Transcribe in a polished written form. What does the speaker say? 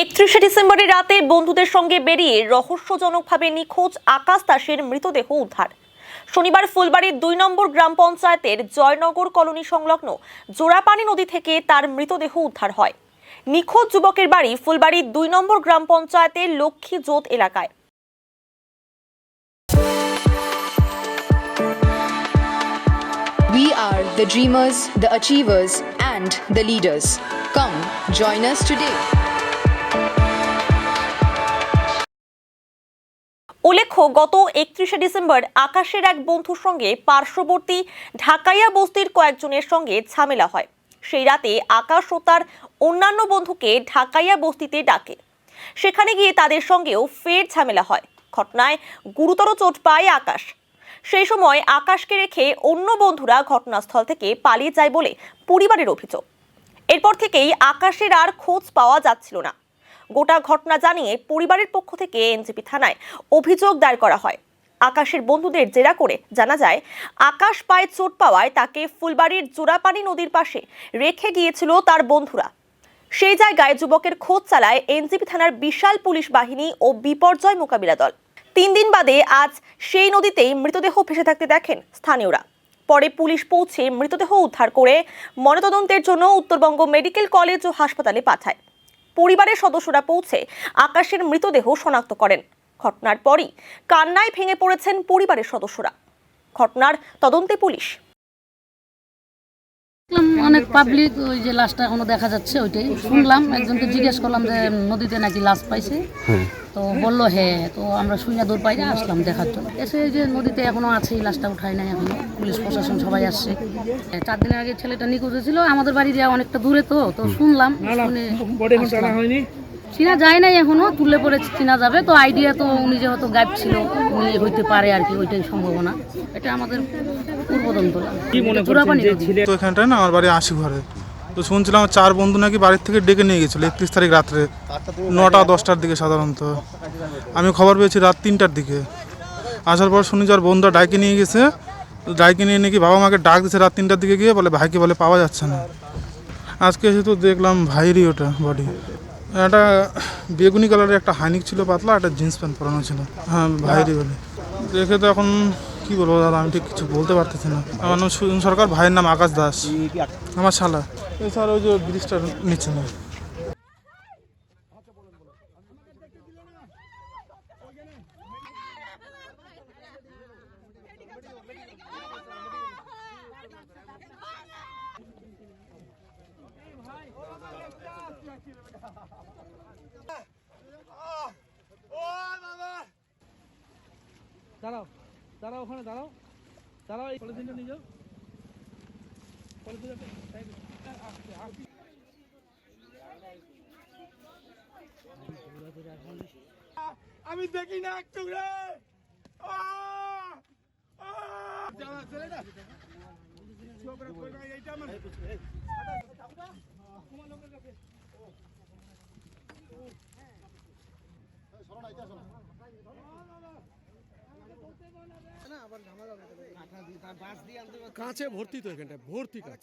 31শে ডিসেম্বরের রাতে বন্ধুদের সঙ্গে বেরিয়ে রহস্যজনকভাবে নিখোঁজ আকাশ দাসের মৃতদেহ উদ্ধার। শনিবার ফুলবাড়ির ২ নম্বর গ্রাম পঞ্চায়েতের জয়নগর কলোনি সংলগ্ন জোড়াপানি নদী থেকে তার মৃতদেহ উদ্ধার হয়। নিখোঁজ যুবকের বাড়ি ফুলবাড়ির ২ নম্বর গ্রাম পঞ্চায়েতের লক্ষ্মী জোত এলাকায়। We are the dreamers, the achievers, and the leaders. Come, join us today. উল্লেখ্য, গত 31শে ডিসেম্বর আকাশের এক বন্ধুর সঙ্গে পার্শ্ববর্তী ঢাকাইয়া বস্তির কয়েকজনের সঙ্গে ঝামেলা হয়। সেই রাতে আকাশ ও তার অন্যান্য বন্ধুকে ঢাকাইয়া বস্তিতে ডাকে। সেখানে গিয়ে তাদের সঙ্গেও ফের ঝামেলা হয়। ঘটনায় গুরুতর চোট পায় আকাশ। সেই সময় আকাশকে রেখে অন্য বন্ধুরা ঘটনাস্থল থেকে পালিয়ে যায় বলে পরিবারের অভিযোগ। এরপর থেকেই আকাশের আর খোঁজ পাওয়া যাচ্ছিল না। গোটা ঘটনা জানিয়ে পরিবারের পক্ষ থেকে এনজেপি থানায় অভিযোগ দায়ের করা হয়। আকাশের বন্ধুদের জেরা করে জানা যায়, আকাশ পায়ে চোট পাওয়ায় তাকে ফুলবাড়ির জোড়াপানি নদীর পাশে রেখে গিয়েছিল তার বন্ধুরা। সেই জায়গায় যুবকের খোঁজ চালায় এনজেপি থানার বিশাল পুলিশ বাহিনী ও বিপর্যয় মোকাবিলা দল। 3 দিন বাদে আজ সেই নদীতেই মৃতদেহ ভেসে থাকতে দেখেন স্থানীয়রা। পরে পুলিশ পৌঁছে মৃতদেহ উদ্ধার করে ময়নাতদন্তের জন্য উত্তরবঙ্গ মেডিকেল কলেজ ও হাসপাতালে পাঠায়। পরিবারের সদস্যরা পৌঁছে আকাশের মৃতদেহ শনাক্ত করেন। ঘটনার পরই কান্নায় ভেঙে পড়েছেন পরিবারের সদস্যরা। ঘটনার তদন্তে পুলিশ। অনেক পাবলিক ওই যে লাশটা এখনো দেখা যাচ্ছে, ওইটাই শুনলাম। একজনকে জিজ্ঞেস করলাম যে নদীতে নাকি লাশ পাইছে, তো বললো হ্যাঁ। তো আমরা শুনে দূর পাইরে আসলাম দেখার জন্য। এসে যে নদীতে এখনো আছে, লাশটা উঠায় নাই এখনো। পুলিশ প্রশাসন সবাই আসছে। 4 দিনের আগে ছেলেটা নিখোঁজ হয়েছিল। আমাদের বাড়ি যে অনেকটা দূরে, তো শুনলাম। চিনা যায় নাই এখনো, তুললে পরে চিনা যাবে। তো আইডিয়া তো উনি যেহেতু গাইড ছিল, উনি হইতে পারে আর কি, ওইটাই সম্ভাবনা। এটা আমাদের পূর্বদন্ত। তো এখানটায় না আমার বাড়ি আশি ঘরে। তো শুনছিলাম 4 বন্ধু নাকি বাড়ির থেকে ডেকে নিয়ে গেছিলো 31 তারিখ রাত্রে 9টা-10টার দিকে। সাধারণত আমি খবর পেয়েছি রাত 3টার দিকে। আসার পর শুনি যার বন্ধুরা ডাইকে নিয়ে গেছে। ডাইকে নিয়ে নাকি বাবা মাকে ডাক দিচ্ছে রাত 3টার দিকে গিয়ে, বলে ভাইকে বলে পাওয়া যাচ্ছে না। আজকে এসে তো দেখলাম ভাইয়েরই ওটা বডি। একটা বেগুনি কালারের একটা হাইনিক ছিল পাতলা, একটা জিন্স প্যান্ট পরানো ছিল। হ্যাঁ, ভাইয়েরই বলে। দেখে তো এখন কি বলবো দাদা, আমি ঠিক কিছু বলতে পারতেছি না। আমার নাম সুজন সরকার, ভাইয়ের নাম আকাশ দাস, আমার শালা। এছাড়া ওই যে ব্রিজটা নিচ্ছে না। দাঁড়াও দাঁড়াও, ওখানে দাঁড়াও দাঁড়াও, এই পলিথিনটা নিয়ে যাও। আমি দেখি না একটু রে। কাঁচে ভর্তি, তো এখানটায় ভর্তি কাঁচ।